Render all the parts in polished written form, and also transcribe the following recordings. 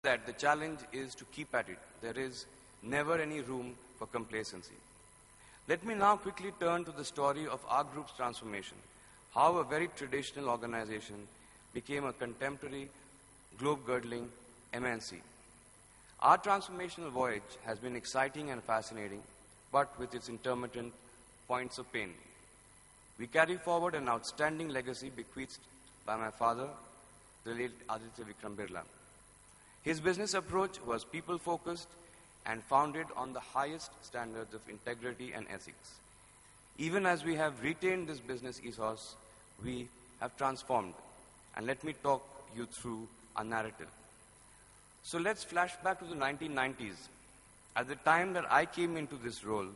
that the challenge is to keep at it. There is never any room for complacency. Let me now quickly turn to the story of our group's transformation, how a very traditional organization became a contemporary, globe-girdling MNC. Our transformational voyage has been exciting and fascinating, but with its intermittent points of pain. We carry forward an outstanding legacy bequeathed by my father, the late Aditya Vikram Birla. His business approach was people-focused and founded on the highest standards of integrity and ethics. Even as we have retained this business ethos, we have transformed. And let me talk you through our narrative. So let's flash back to the 1990s. At the time that I came into this role,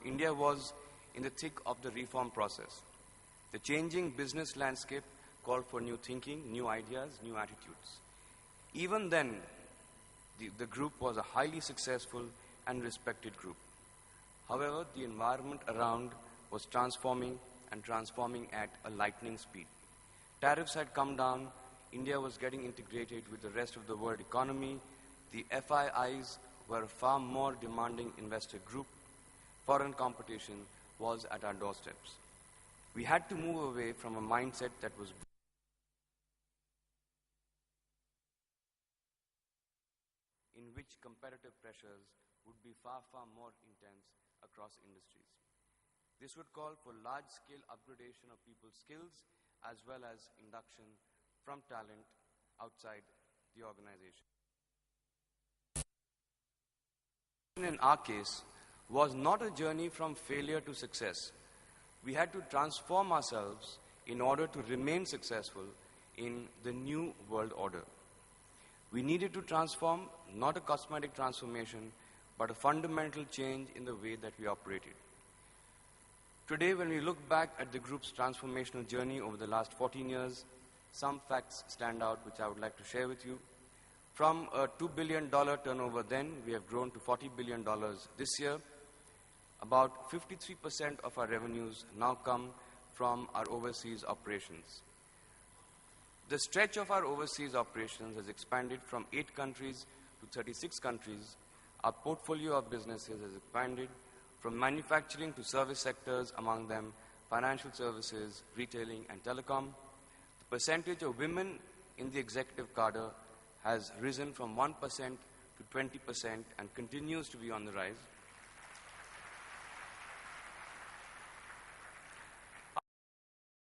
India was in the thick of the reform process. The changing business landscape called for new thinking, new ideas, new attitudes. Even then, the group was a highly successful and respected group. However, the environment around was transforming at a lightning speed. Tariffs had come down, India was getting integrated with the rest of the world economy, the FIIs were a far more demanding investor group, foreign competition was at our doorsteps. We had to move away from a mindset that was in which competitive pressures would be far, far more intense across industries. This would call for large-scale upgradation of people's skills as well as induction from talent outside the organization. In our case, was not a journey from failure to success. We had to transform ourselves in order to remain successful in the new world order. We needed to transform, not a cosmetic transformation, but a fundamental change in the way that we operated. Today, when we look back at the group's transformational journey over the last 14 years, some facts stand out which I would like to share with you. From a $2 billion turnover then, we have grown to $40 billion this year. About 53% of our revenues now come from our overseas operations. The stretch of our overseas operations has expanded from 8 countries to 36 countries. Our portfolio of businesses has expanded from manufacturing to service sectors, among them financial services, retailing, and telecom. The percentage of women in the executive cadre has risen from 1% to 20% and continues to be on the rise.